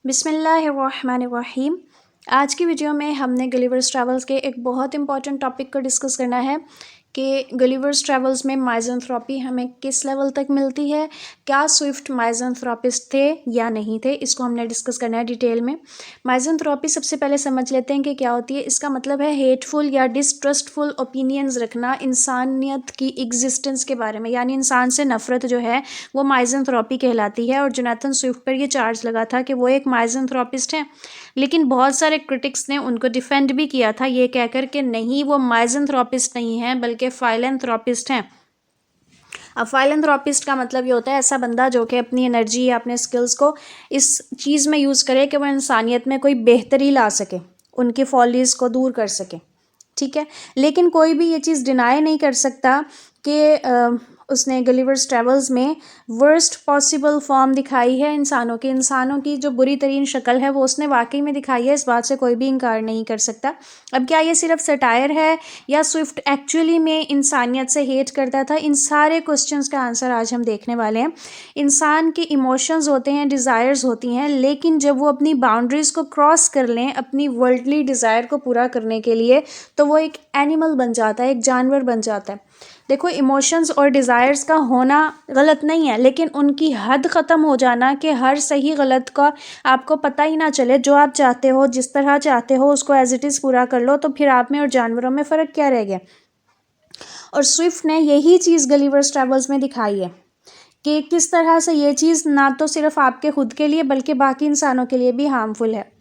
बिस्मिल्लाहिर्रहमानिर्रहीम। आज की वीडियो में हमने गलिवर्स ट्रैवल्स के एक बहुत इंपॉर्टेंट टॉपिक को डिस्कस करना है कि गलिवर्स ट्रैवल्स में माइज़ेंथ्रोपी हमें किस लेवल तक मिलती है, क्या स्विफ्ट माइज़ेंथ्रोपिस्ट थे या नहीं थे, इसको हमने डिस्कस करना है डिटेल में। माइज़ेंथ्रोपी सबसे पहले समझ लेते हैं कि क्या होती है। इसका मतलब है हेटफुल या डिसट्रस्टफुल ओपिनियंस रखना इंसानियत की एग्जिस्टेंस के बारे में, यानी इंसान से नफ़रत जो है वो माइज़ेंथ्रोपी कहलाती है। और जोनाथन स्विफ्ट पर ये चार्ज लगा था कि वो एक माइज़ेंथ्रोपिस्ट हैं, लेकिन बहुत सारे क्रिटिक्स ने उनको डिफेंड भी किया था ये कहकर कि नहीं, वो माइज़ेंथ्रोपिस्ट नहीं हैं बल्कि फाइलेंथ्रोपिस्ट हैं। अब फाइलेंथ्रोपिस्ट का मतलब ये होता है ऐसा बंदा जो कि अपनी एनर्जी या अपने स्किल्स को इस चीज़ में यूज़ करे कि वह इंसानियत में कोई बेहतरी ला सके, उनकी फॉलीज़ को दूर कर सके। ठीक है, लेकिन कोई भी ये चीज़ डिनाई नहीं कर सकता कि उसने गलिवर्स ट्रैवल्स में वर्स्ट पॉसिबल फॉर्म दिखाई है इंसानों की जो बुरी तरीन शक्ल है वो उसने वाकई में दिखाई है। इस बात से कोई भी इनकार नहीं कर सकता। अब क्या ये सिर्फ सटायर है या स्विफ्ट एक्चुअली में इंसानियत से हेट करता था, इन सारे क्वेश्चंस का आंसर आज हम देखने वाले हैं। इंसान के इमोशंस होते हैं, डिज़ायर्स होती हैं, लेकिन जब वो अपनी बाउंड्रीज़ को क्रॉस कर लें अपनी वर्ल्डली डिज़ायर को पूरा करने के लिए, तो वो एक एनिमल बन जाता है, एक जानवर बन जाता है। देखो, इमोशंस और डिज़ायर्स का होना गलत नहीं है, लेकिन उनकी हद ख़त्म हो जाना कि हर सही गलत का आपको पता ही ना चले। जो आप चाहते हो, जिस तरह चाहते हो, उसको एज इट इज़ पूरा कर लो, तो फिर आप में और जानवरों में फ़र्क क्या रह गया। और स्विफ्ट ने यही चीज़ गलिवर्स ट्रैवल्स में दिखाई है कि किस तरह से ये चीज़ ना तो सिर्फ आपके खुद के लिए बल्कि बाकी इंसानों के लिए भी हार्मफुल है।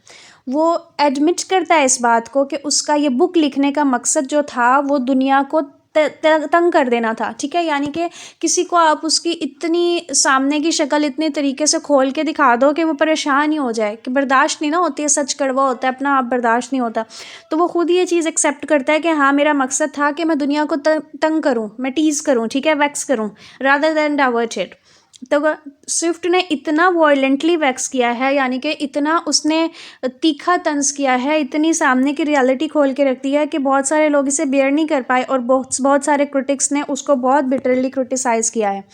वो एडमिट करता है इस बात को कि उसका ये बुक लिखने का मकसद जो था वो दुनिया को तंग कर देना था। ठीक है, यानी कि किसी को आप उसकी इतनी सामने की शक्ल इतने तरीके से खोल के दिखा दो कि वो परेशान ही हो जाए, कि बर्दाश्त नहीं ना होती है, सच कड़वा होता है, अपना आप बर्दाश्त नहीं होता। तो वो खुद ये चीज़ एक्सेप्ट करता है कि हाँ, मेरा मकसद था कि मैं दुनिया को तंग करूँ, मैं टीज़ करूँ, ठीक है, वैक्स करूँ, रादर दैन डाइवर्ट इट। तो स्विफ्ट ने इतना वॉयलेंटली वैक्स किया है, यानी कि इतना उसने तीखा तंज किया है, इतनी सामने की रियलिटी खोल के रख दी है कि बहुत सारे लोग इसे बेयर नहीं कर पाए और बहुत सारे क्रिटिक्स ने उसको बहुत बिटरली क्रिटिसाइज़ किया है।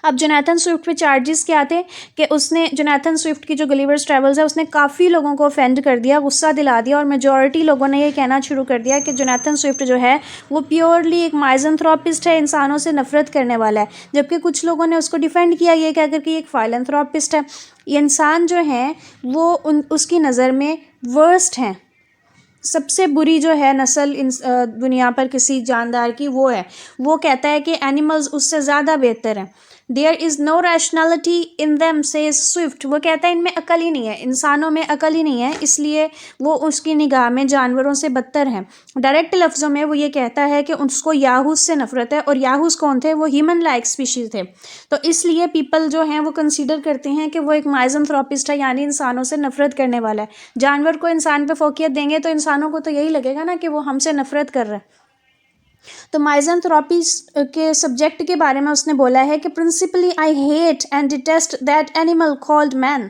अब जोनाथन स्विफ्ट पे चार्जेस क्या थे कि उसने जोनाथन स्विफ्ट की जो गलिवर्स ट्रैवल्स है उसने काफ़ी लोगों को ऑफेंड कर दिया, गुस्सा दिला दिया, और मेजॉरिटी लोगों ने ये कहना शुरू कर दिया कि जोनाथन स्विफ्ट जो है वो प्योरली एक माइज़ेंथ्रोपिस्ट है, इंसानों से नफरत करने वाला है। जबकि कुछ लोगों ने उसको डिफेंड किया ये कहकर कि एक फाइलेंथ्रोपिस्ट है। ये इंसान जो है वो उसकी नज़र में वर्स्ट हैं, सबसे बुरी जो है नस्ल दुनिया पर किसी जानदार की वो है। वो कहता है कि एनिमल्स उससे ज़्यादा बेहतर हैं। There is no rationality in them says Swift. वो कहता है इनमें अकल ही नहीं है, इंसानों में अकल ही नहीं है, इसलिए वो उसकी निगाह में जानवरों से बदतर हैं। डायरेक्ट लफ्ज़ों में वो ये कहता है कि उसको याहूस से नफरत है, और याहूस कौन थे? वो ह्यूमन लाइक स्पीशीज़ थे। तो इसलिए पीपल जो हैं वो कंसीडर करते हैं कि वो एक माइज़ेंथ्रोपिस्ट है, यानी इंसानों से नफरत करने वाला है। जानवर को इंसान पे फोकियत देंगे तो इंसानों को तो यही लगेगा ना कि वो हमसे नफरत कर रहा है। तो माइज़ेंथ्रोपी के सब्जेक्ट के बारे में उसने बोला है कि principally I hate and detest that animal called man.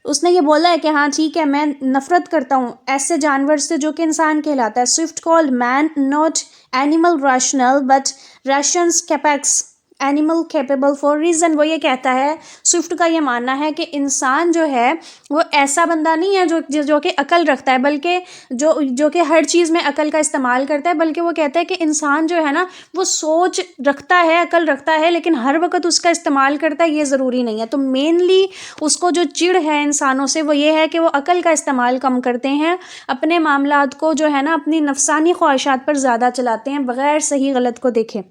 उसने ये बोला है कि हाँ ठीक है, मैं नफरत करता हूँ ऐसे जानवर से जो कि इंसान कहलाता है। Swift called man not animal rational but rationis capax animal capable for reason. वो ये कहता है, स्विफ्ट का ये मानना है कि इंसान जो है वो ऐसा बंदा नहीं है जो कि अकल रखता है, बल्कि जो कि हर चीज़ में अकल का इस्तेमाल करता है। बल्कि वो कहता है कि इंसान जो है ना वो सोच रखता है, अकल रखता है, लेकिन हर वक्त उसका इस्तेमाल करता है ये ज़रूरी नहीं है। तो मेनली उसको जो चिढ़ है इंसानों से वो ये है कि वो अकल का इस्तेमाल कम करते हैं, अपने मामलात को जो है ना अपनी नफसानी ख्वाहिशात पर ज़्यादा चलाते हैं बग़ैर सही गलत को देखें।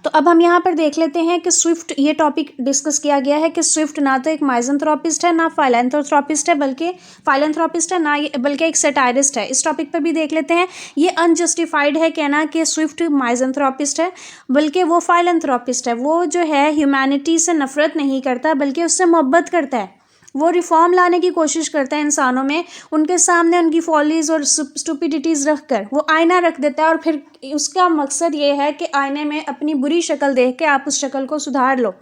तो अब हम यहाँ पर देख लेते हैं कि स्विफ्ट, ये टॉपिक डिस्कस किया गया है कि स्विफ्ट ना तो एक माइज़ेंथ्रोपिस्ट है ना फाइलेंथ्रोपिस्ट है, बल्कि एक सटायरिस्ट है। इस टॉपिक पर भी देख लेते हैं। ये अनजस्टिफाइड है कहना कि स्विफ्ट माइज़ेंथ्रोपिस्ट है, बल्कि वो फाइलेंथ्रोपिस्ट है। वो जो है ह्यूमैनिटी से नफरत नहीं करता बल्कि उससे मोहब्बत करता है। वो रिफॉर्म लाने की कोशिश करता है इंसानों में, उनके सामने उनकी फॉलीज और स्टुपिडिटीज़ रख कर वो आईना रख देता है, और फिर उसका मकसद ये है कि आईने में अपनी बुरी शक्ल देख के आप उस शक्ल को सुधार लो।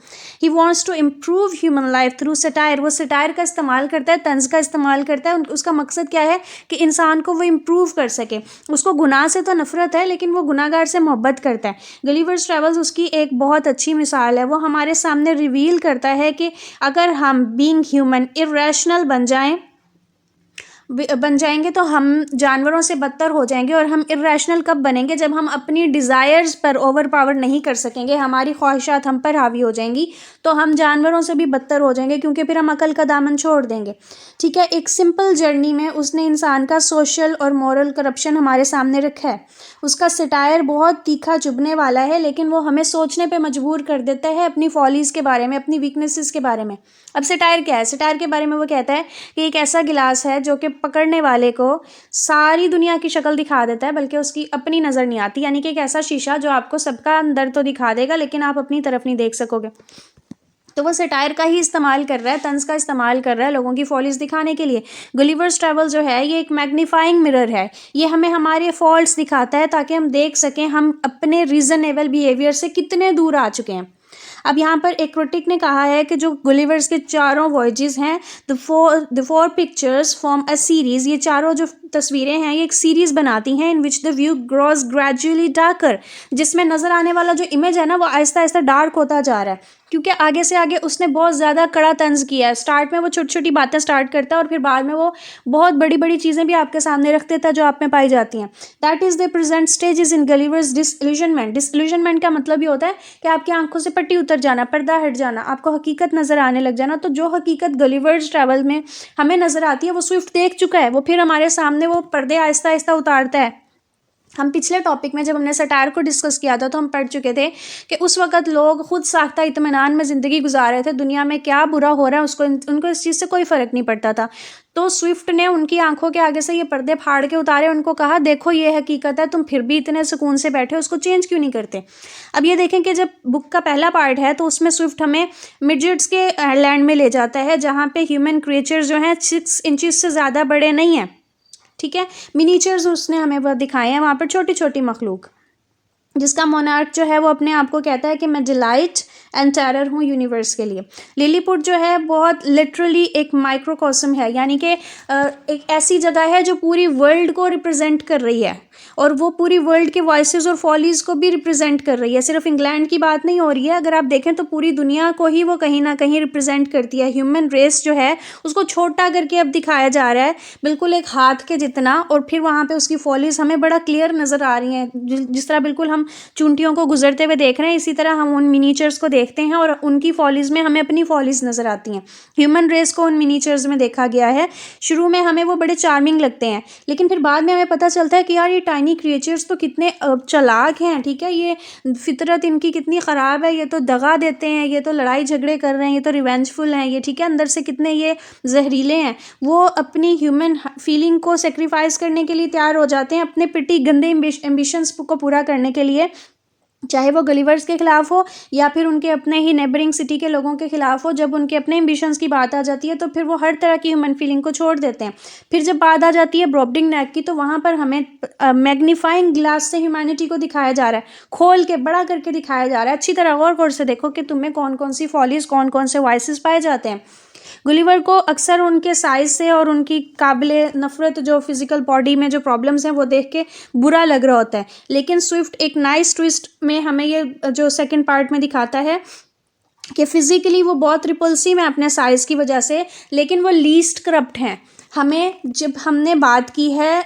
He wants to improve human life through satire. वो सटायर का इस्तेमाल करता है, तंज का इस्तेमाल करता है। उसका मकसद क्या है कि इंसान को वो इम्प्रूव कर सके। उसको गुनाह से तो नफरत है, लेकिन वो गुनाहगार से मोहब्बत करता है। गलिवर्स ट्रैवल्स उसकी एक बहुत अच्छी मिसाल है। वो हमारे सामने रिवील करता है कि अगर हम बीइंग ह्यूमन ह्यूमन इरेशनल बन जाएंगे तो हम जानवरों से बदतर हो जाएंगे। और हम इरेशनल कब बनेंगे? जब हम अपनी डिज़ायर्स पर ओवर पावर नहीं कर सकेंगे, हमारी ख्वाहिशात हम पर हावी हो जाएंगी, तो हम जानवरों से भी बदतर हो जाएंगे, क्योंकि फिर हम अकल का दामन छोड़ देंगे। ठीक है, एक सिंपल जर्नी में उसने इंसान का सोशल और मॉरल करप्शन हमारे सामने रखा है। उसका सटायर बहुत तीखा चुभने वाला है, लेकिन वो हमें सोचने पे मजबूर कर देता है अपनी फॉलीज़ के बारे में, अपनी वीकनेसेस के बारे में। अब सटायर क्या है? सटायर के बारे में वो कहता है कि एक ऐसा गिलास है जो कि पकड़ने वाले को सारी दुनिया की शक्ल दिखा देता है, बल्कि उसकी अपनी नज़र नहीं आती। यानी कि एक ऐसा शीशा जो आपको सबका अंदर तो दिखा देगा, लेकिन आप अपनी तरफ नहीं देख सकोगे। तो वो सटायर का ही इस्तेमाल कर रहा है, तंज का इस्तेमाल कर रहा है लोगों की फॉलीज़ दिखाने के लिए। गुलिवर्स ट्रैवल जो है ये एक मैग्नीफाइंग मिरर है। ये हमें हमारे फॉल्ट्स दिखाता है ताकि हम देख सकें हम अपने रीज़नेबल बिहेवियर से कितने दूर आ चुके हैं। अब यहाँ पर एक क्रिटिक ने कहा है कि जो गुलिवर्स के चारों वॉयजेस हैं, the four pictures form a series, ये चारों जो तस्वीरें हैं ये एक सीरीज़ बनाती हैं, in which the view grows gradually darker, जिसमें नज़र आने वाला जो इमेज है ना वो आहिस्ता आहिस्ता डार्क होता जा रहा है, क्योंकि आगे से आगे उसने बहुत ज़्यादा कड़ा तंज किया है। स्टार्ट में वो छोटी छोटी बातें स्टार्ट करता है और फिर बाद में वो बहुत बड़ी बड़ी चीज़ें भी आपके सामने रख देता है जो आप में पाई जाती हैं। That is the present stage is in Gulliver's disillusionment. Disillusionment का मतलब ये होता है कि आपकी आंखों से पट्टी उतर जाना, पर्दा हट जाना, आपको हकीकत नज़र आने लग जाना। तो जो हकीकत गलिवर्स ट्रैवल में हमें नज़र आती है वो स्विफ्ट देख चुका है, वो फिर हमारे सामने वो पर्दे आहिस्ता आहिस्ता उतारता है। हम पिछले टॉपिक में जब हमने सटायर को डिस्कस किया था तो हम पढ़ चुके थे कि उस वक़्त लोग खुद साख्ता इत्मीनान में ज़िंदगी गुजार रहे थे, दुनिया में क्या बुरा हो रहा है उनको इस चीज़ से कोई फ़र्क नहीं पड़ता था। तो स्विफ्ट ने उनकी आंखों के आगे से ये पर्दे फाड़ के उतारे, उनको कहा देखो ये हकीकत है, तुम फिर भी इतने सुकून से बैठे हो, उसको चेंज क्यों नहीं करते। अब ये देखें कि जब बुक का पहला पार्ट है तो उसमें स्विफ्ट हमें मिडजेट्स के लैंड में ले जाता है, जहाँ पे ह्यूमन क्रिएचर्स जो हैं 6 इंचज़ से ज़्यादा बड़े नहीं हैं। ठीक है, मिनीचर्स उसने हमें वह दिखाए हैं, वहाँ पर छोटी छोटी मखलूक, जिसका मोनार्क जो है वो अपने आप को कहता है कि मैं डिलाइट एंड टेरर हूँ यूनिवर्स के लिए। लिलीपुट जो है बहुत लिटरली एक माइक्रोकॉस्म है, यानी कि एक ऐसी जगह है जो पूरी वर्ल्ड को रिप्रेजेंट कर रही है, और वो पूरी वर्ल्ड के वॉइसेस और फॉलीज़ को भी रिप्रेजेंट कर रही है। सिर्फ इंग्लैंड की बात नहीं हो रही है, अगर आप देखें तो पूरी दुनिया को ही वो कहीं ना कहीं रिप्रेजेंट करती है। ह्यूमन रेस जो है उसको छोटा करके अब दिखाया जा रहा है, बिल्कुल एक हाथ के जितना, और फिर वहाँ पे उसकी फॉलीज़ हमें बड़ा क्लियर नज़र आ रही हैं। जिस तरह बिल्कुल हम चूंटियों को गुजरते हुए देख रहे हैं, इसी तरह हम उन मिनीचर्स को देखते हैं और उनकी फॉलीज़ में हमें अपनी फॉलीज़ नज़र आती हैं। ह्यूमन रेस को उन मिनीचर्स में देखा गया है। शुरू में हमें वो बड़े चार्मिंग लगते हैं, लेकिन फिर बाद में हमें पता चलता है कि यार ये टाइनी क्रिएचर्स तो कितने चालाक हैं। ठीक है, ये फितरत इनकी कितनी ख़राब है, ये तो दगा देते हैं, ये तो लड़ाई झगड़े कर रहे हैं, ये तो रिवेंजफुल हैं, ये ठीक है अंदर से कितने ये जहरीले हैं। वो अपनी ह्यूमन फीलिंग को सेक्रीफाइस करने के लिए तैयार हो जाते हैं, अपने पिटी गंदे एम्बिशंस को पूरा करने के लिए, चाहे वो गलिवर्स के खिलाफ हो या फिर उनके अपने ही नेबरिंग सिटी के लोगों के खिलाफ हो। जब उनके अपने एम्बिशंस की बात आ जाती है तो फिर वो हर तरह की ह्यूमन फीलिंग को छोड़ देते हैं। फिर जब बात आ जाती है ब्रॉबडिंग नेक की, तो वहाँ पर हमें मैग्नीफाइंग ग्लास से ह्यूमैनिटी को दिखाया जा रहा है, खोल के बड़ा करके दिखाया जा रहा है। अच्छी तरह गौर से देखो कि तुम्हें कौन कौन सी फॉलीज, कौन कौन से वॉइसेस पाए जाते हैं। गुलिवर को अक्सर उनके साइज़ से और उनकी काबिले नफ़रत जो फिज़िकल बॉडी में जो प्रॉब्लम्स हैं वो देख के बुरा लग रहा होता है, लेकिन स्विफ्ट एक नाइस ट्विस्ट में हमें ये जो सेकंड पार्ट में दिखाता है कि फ़िज़िकली वो बहुत रिपल्सिव हैं अपने साइज़ की वजह से, लेकिन वो लीस्ट करप्ट हैं। हमें जब हमने बात की है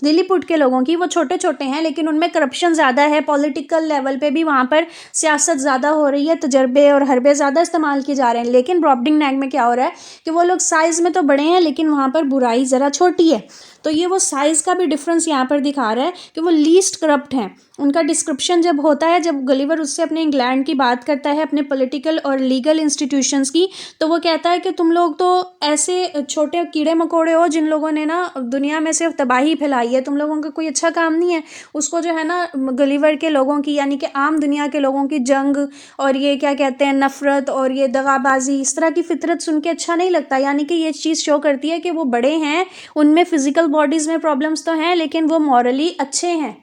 लिलीपुट के लोगों की, वो छोटे छोटे हैं लेकिन उनमें करप्शन ज़्यादा है, पॉलिटिकल लेवल पे भी वहाँ पर सियासत ज़्यादा हो रही है, तजर्बे और हरबे ज़्यादा इस्तेमाल किए जा रहे हैं। लेकिन ब्रॉबडिंग नेक में क्या हो रहा है कि वो लोग साइज़ में तो बड़े हैं लेकिन वहाँ पर बुराई ज़रा छोटी है। तो ये वो साइज़ का भी डिफरेंस यहाँ पर दिखा रहा है कि वो लीस्ट करप्ट हैं। उनका डिस्क्रिप्शन जब होता है, जब गलिवर उससे अपने इंग्लैंड की बात करता है, अपने पॉलिटिकल और लीगल इंस्टीट्यूशंस की, तो वो कहता है कि तुम लोग तो ऐसे छोटे कीड़े मकोड़े हो जिन लोगों ने ना दुनिया में सिर्फ तबाही फैलाई है, तुम लोगों का कोई अच्छा काम नहीं है। उसको जो है ना गलिवर के लोगों की, यानी कि आम दुनिया के लोगों की जंग और ये क्या कहते हैं नफ़रत और ये दगाबाजी, इस तरह की फितरत सुन के अच्छा नहीं लगता। यानी कि ये चीज़ शो करती है कि वो बड़े हैं, उनमें फ़िज़िकल बॉडीज़ में प्रॉब्लम्स तो हैं लेकिन वो मॉरली अच्छे हैं।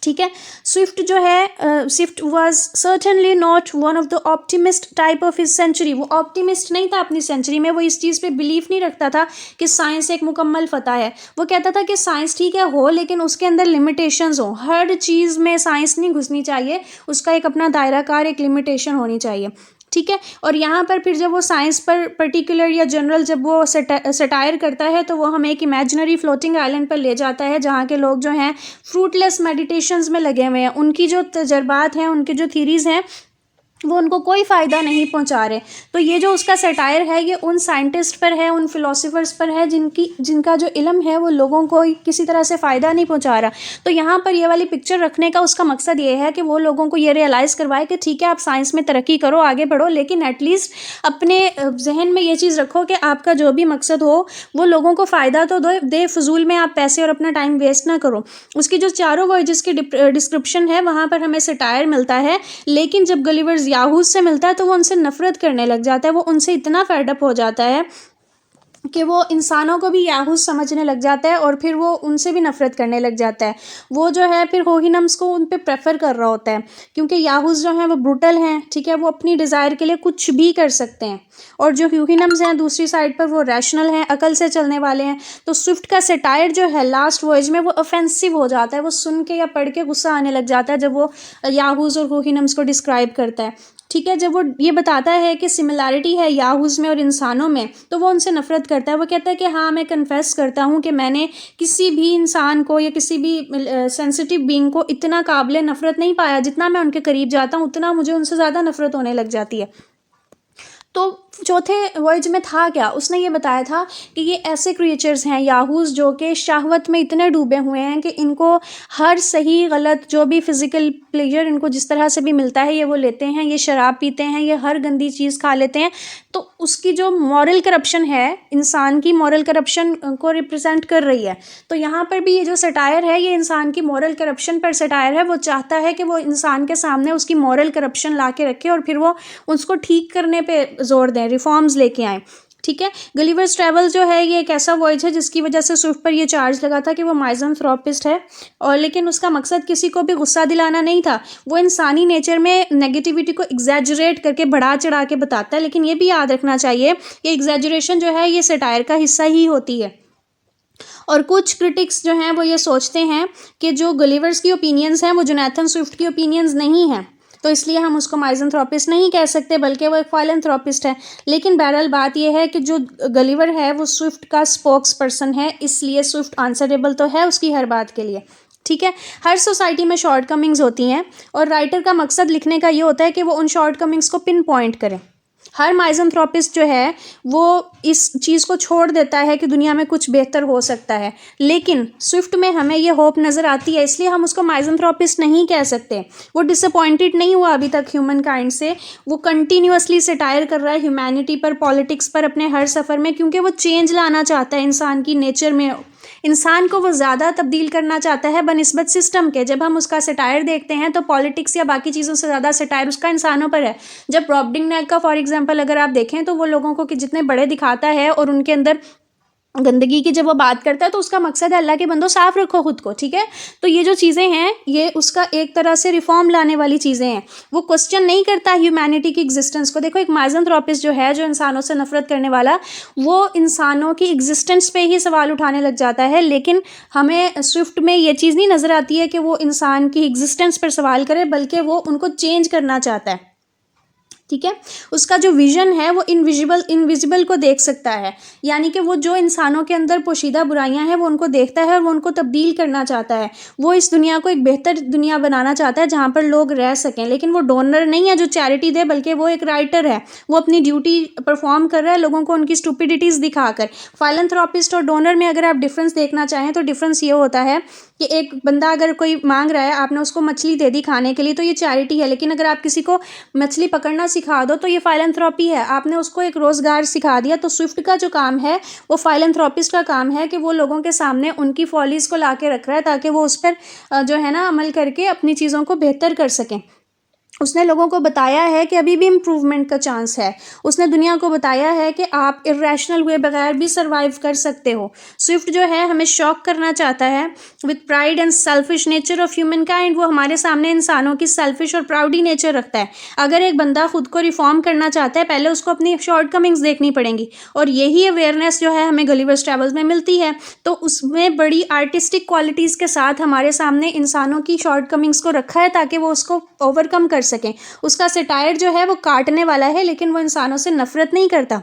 ठीक है, स्विफ्ट जो है Swift was certainly not one of the optimist type of his century. वो ऑप्टिमिस्ट नहीं था अपनी सेंचुरी में, वो इस चीज़ पे बिलीव नहीं रखता था कि साइंस एक मुकम्मल फ़तह है। वो कहता था कि साइंस ठीक है हो, लेकिन उसके अंदर लिमिटेशंस हो। हर चीज़ में साइंस नहीं घुसनी चाहिए, उसका एक अपना दायरा कार, एक लिमिटेशन होनी चाहिए। ठीक है। और यहाँ पर फिर जब वो साइंस पर पर्टिकुलर या जनरल जब वो सटायर करता है तो वो हमें एक इमेजिनरी फ्लोटिंग आइलैंड पर ले जाता है जहाँ के लोग जो हैं फ्रूटलेस मेडिटेशंस में लगे हुए हैं। उनकी जो तजर्बात हैं, उनकी जो थीरीज़ हैं, वो उनको कोई फ़ायदा नहीं पहुंचा रहे। तो ये जो उसका सटायर है ये उन साइंटिस्ट पर है, उन फिलोसोफर्स पर है जिनका जो इल्म है वो लोगों को किसी तरह से फ़ायदा नहीं पहुंचा रहा। तो यहाँ पर ये वाली पिक्चर रखने का उसका मकसद ये है कि वो लोगों को ये रियलाइज़ करवाए कि ठीक है, आप साइंस में तरक्की करो, आगे बढ़ो, लेकिन एटलीस्ट अपने जहन में ये चीज़ रखो कि आपका जो भी मकसद हो वो लोगों को फ़ायदा तो दे, फ़िजूल में आप पैसे और अपना टाइम वेस्ट ना करो। उसकी जो चारों वॉयजेस की डिस्क्रिप्शन है वहाँ पर हमें सटायर मिलता है, लेकिन जब गलिवर्स याहूद से मिलता है तो वो उनसे नफरत करने लग जाता है। वो उनसे इतना फेडअप हो जाता है कि वो इंसानों को भी याहूद समझने लग जाता है और फिर वो उनसे भी नफरत करने लग जाता है। वो जो है फिर होहिनम्स को उन पे प्रेफर कर रहा होता है, क्योंकि याहूद जो हैं वो ब्रूटल हैं, ठीक है, वो अपनी डिज़ायर के लिए कुछ भी कर सकते हैं। और जो ह्यूहिनम्स हैं दूसरी साइड पर वो रैशनल हैं, अकल से चलने वाले हैं। तो स्विफ्ट का सटायर जो है लास्ट वॉयज में वो ऑफेंसिव हो जाता है। वो सुन के या पढ़ के गुस्सा आने लग जाता है जब वो याहूद और होहिनम्स को डिस्क्राइब करता है, ठीक है। जब वो ये बताता है कि सिमिलैरिटी है याहूज़ में और इंसानों में, तो वो उनसे नफरत करता है। वो कहता है कि हाँ, मैं कन्फेस करता हूँ कि मैंने किसी भी इंसान को या किसी भी सेंसिटिव बीइंग को इतना काबिल नफरत नहीं पाया। जितना मैं उनके करीब जाता हूँ उतना मुझे उनसे ज़्यादा नफरत होने लग जाती है। तो चौथे वॉयज में था क्या, उसने ये बताया था कि ये ऐसे क्रिएचर्स हैं याहूज़ जो कि शहवत में इतने डूबे हुए हैं कि इनको हर सही गलत जो भी फिज़िकल प्लेजर इनको जिस तरह से भी मिलता है ये वो लेते हैं। ये शराब पीते हैं, ये हर गंदी चीज़ खा लेते हैं। तो उसकी जो मॉरल करप्शन है, इंसान की मॉरल करप्शन को रिप्रेजेंट कर रही है। तो यहाँ पर भी ये जो सटायर है ये इंसान की मॉरल करप्शन पर सटायर है। वो चाहता है कि वो इंसान के सामने उसकी मॉरल करप्शन ला के रखे और फिर वो उसको ठीक करने पे जोर दें, रिफॉर्म्स लेके आएँ, ठीक है। गलिवर्स ट्रैवल जो है ये एक ऐसा वॉयज है जिसकी वजह से स्विफ्ट पर ये चार्ज लगा था कि वो माइज़ेंथ्रोपिस्ट है, और लेकिन उसका मकसद किसी को भी गुस्सा दिलाना नहीं था। वो इंसानी नेचर में नेगेटिविटी को एग्जैजरेट करके बढ़ा चढ़ा के बताता है, लेकिन ये भी याद रखना चाहिए कि एग्जैजरेशन जो है ये सटायर का हिस्सा ही होती है। और कुछ क्रिटिक्स जो हैं वो ये सोचते हैं कि जो गलिवर्स की ओपिनियंस हैं वो जोनाथन स्विफ्ट की ओपिनियंस नहीं हैं, तो इसलिए हम उसको माइज़ेंथ्रोपिस्ट नहीं कह सकते बल्कि वो एक फाइलेंथ्रोपिस्ट है। लेकिन बहरहाल बात यह है कि जो गलिवर है वो स्विफ्ट का स्पोक्स पर्सन है, इसलिए स्विफ्ट आंसरेबल तो है उसकी हर बात के लिए, ठीक है। हर सोसाइटी में शॉर्टकमिंग्स होती हैं और राइटर का मकसद लिखने का ये होता है कि वो उन शॉर्टकमिंग्स को पिन पॉइंट करें। हर माइज़ेंथ्रोपिस्ट जो है वो इस चीज़ को छोड़ देता है कि दुनिया में कुछ बेहतर हो सकता है, लेकिन स्विफ्ट में हमें ये होप नज़र आती है, इसलिए हम उसको माइज़ेंथ्रोपिस्ट नहीं कह सकते। वो डिसअपॉइंटेड नहीं हुआ अभी तक ह्यूमन काइंड से, वो कंटिन्यूअसली सटायर कर रहा है ह्यूमैनिटी पर, पॉलिटिक्स पर अपने हर सफ़र में, क्योंकि वो चेंज लाना चाहता है इंसान की नेचर में। इंसान को वो ज़्यादा तब्दील करना चाहता है बनिस्बत सिस्टम के। जब हम उसका सटायर देखते हैं तो पॉलिटिक्स या बाकी चीज़ों से ज़्यादा सटायर उसका इंसानों पर है। जब रॉब डिंगनेल का फॉर एग्जांपल अगर आप देखें तो वो लोगों को कि जितने बड़े दिखाता है और उनके अंदर गंदगी की जब वो बात करता है तो उसका मकसद है अल्लाह के बंदो साफ़ रखो खुद को, ठीक है। तो ये जो चीज़ें हैं ये उसका एक तरह से रिफॉर्म लाने वाली चीज़ें हैं। वो क्वेश्चन नहीं करता ह्यूमैनिटी की एग्जिस्टेंस को। देखो, एक माइज़ेंथ्रोपिस्ट जो है, जो इंसानों से नफरत करने वाला, वो इंसानों की एग्जिस्टेंस पे ही सवाल उठाने लग जाता है, लेकिन हमें स्विफ्ट में ये चीज़ नहीं नज़र आती है कि वो इंसान की एग्जिस्टेंस पर सवाल करे, बल्कि वो उनको चेंज करना चाहता है, ठीक है। उसका जो विजन है वो इनविजिबल को देख सकता है, यानी कि वो जो इंसानों के अंदर पोशीदा बुराइयां हैं वो उनको देखता है और वो उनको तब्दील करना चाहता है। वो इस दुनिया को एक बेहतर दुनिया बनाना चाहता है जहाँ पर लोग रह सकें, लेकिन वो डोनर नहीं है जो चैरिटी दे, बल्कि वो एक राइटर है। वो अपनी ड्यूटी परफॉर्म कर रहा है लोगों को उनकी स्टूपिडिटीज़ दिखाकर। फाइलेंथ्रोपिस्ट और डोनर में अगर आप डिफरेंस देखना चाहें तो डिफरेंस ये होता है कि एक बंदा अगर कोई मांग रहा है, आपने उसको मछली दे दी खाने के लिए, तो ये चैरिटी है। लेकिन अगर आप किसी को मछली पकड़ना सिखा दो तो ये फाइलेंथ्रोपी है, आपने उसको एक रोज़गार सिखा दिया। तो स्विफ्ट का जो काम है वो फाइलेंथ्रोपिस्ट का काम है कि वो लोगों के सामने उनकी फॉलीज़ को ला के रख रहा है ताकि वो उस पर जो है ना अमल करके अपनी चीज़ों को बेहतर कर सकें। उसने लोगों को बताया है कि अभी भी इम्प्रूवमेंट का चांस है। उसने दुनिया को बताया है कि आप इरेशनल हुए बगैर भी सर्वाइव कर सकते हो। स्विफ्ट जो है हमें शॉक करना चाहता है with pride and selfish nature of human kind. वो हमारे सामने इंसानों की सेल्फिश और प्राउडी नेचर रखता है। अगर एक बंदा खुद को रिफॉर्म करना चाहता है, पहले उसको अपनी शॉर्ट कमिंग्स देखनी पड़ेंगी, और यही अवेयरनेस जो है हमें गलिवर्स ट्रैवल्स में मिलती है। तो उसमें बड़ी आर्टिस्टिक क्वालिटीज़ के साथ हमारे सामने इंसानों की शॉर्ट कमिंग्स को रखा है ताकि वो उसको ओवरकम कर सकें। उसका सटायर जो है वो काटने वाला है, लेकिन वो इंसानों से नफ़रत नहीं करता।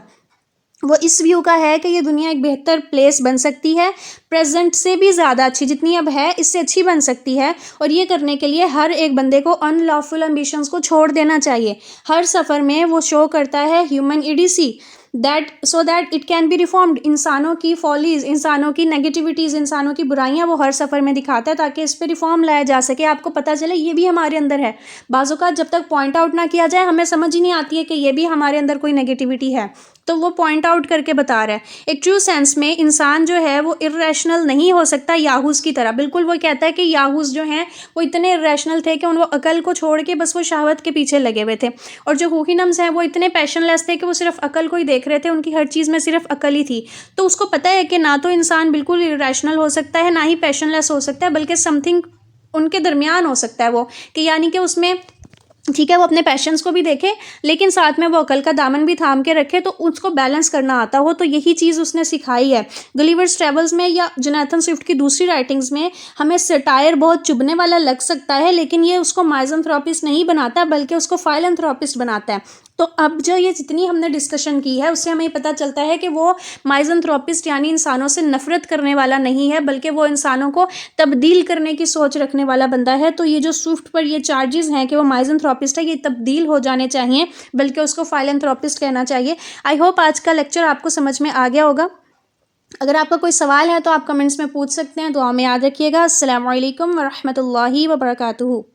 वो इस व्यू का है कि ये दुनिया एक बेहतर प्लेस बन सकती है, प्रेजेंट से भी ज़्यादा अच्छी, जितनी अब है इससे अच्छी बन सकती है। और ये करने के लिए हर एक बंदे को अनलॉफुल एम्बिशंस को छोड़ देना चाहिए। हर सफ़र में वो शो करता है human EDC, that so that it can be reformed. इंसानों की फॉलीज, इंसानों की नेगेटिविटीज़, इंसानों की बुराइयां वो हर सफ़र में दिखाता है, ताकि इस पर रिफॉर्म लाया जा सके। आपको पता चले ये भी हमारे अंदर है। बाज़ जब तक पॉइंट आउट ना किया जाए, हमें समझ ही नहीं आती है कि ये भी हमारे अंदर कोई नेगेटिविटी है। तो वो पॉइंट आउट करके बता रहा है। एक ट्रू सेंस में इंसान जो है वो इर्रेशनल नहीं हो सकता याहूस की तरह। बिल्कुल वो कहता है कि याहूस जो हैं वो इतने इर्रेशनल थे कि उनको अकल को छोड़ के बस वो शहवत के पीछे लगे हुए थे। और जो हुकिनम्स हैं वो इतने पैशनलेस थे कि वो सिर्फ अकल को ही देख रहे थे, उनकी हर चीज़ में सिर्फ अकल ही थी। तो उसको पता है कि ना तो इंसान बिल्कुल इर्रेशनल हो सकता है, ना ही पैशनलेस हो सकता है, बल्कि समथिंग उनके दरमियान हो सकता है वो, कि यानी कि उसमें ठीक है वो अपने पैशंस को भी देखे, लेकिन साथ में वो अकल का दामन भी थाम के रखे, तो उसको बैलेंस करना आता हो। तो यही चीज़ उसने सिखाई है। गलिवर्स ट्रैवल्स में या जोनाथन स्विफ्ट की दूसरी राइटिंग्स में हमें सटायर बहुत चुभने वाला लग सकता है, लेकिन ये उसको माइज़ेंथ्रोपिस्ट नहीं बनाता, बल्कि उसको फाइलेंथ्रोपिस्ट बनाता है। तो अब जो ये जितनी हमने डिस्कशन की है उससे हमें पता चलता है कि वो माइज़ेंथ्रोपिस्ट यानी इंसानों से नफ़रत करने वाला नहीं है, बल्कि वो इंसानों को तब्दील करने की सोच रखने वाला बंदा है। तो ये जो स्विफ्ट पर ये चार्जेस हैं कि वो माइज़ेंथ्रोपिस्ट है, ये तब्दील हो जाने चाहिए, बल्कि उसको फाइलेंथ्रोपिस्ट कहना चाहिए। आई होप आज का लेक्चर आपको समझ में आ गया होगा। अगर आपका कोई सवाल है तो आप कमेंट्स में पूछ सकते हैं। दुआ में याद रखिएगा। अस्सलामु अलैकुम व रहमतुल्लाहि व बरकातुहू।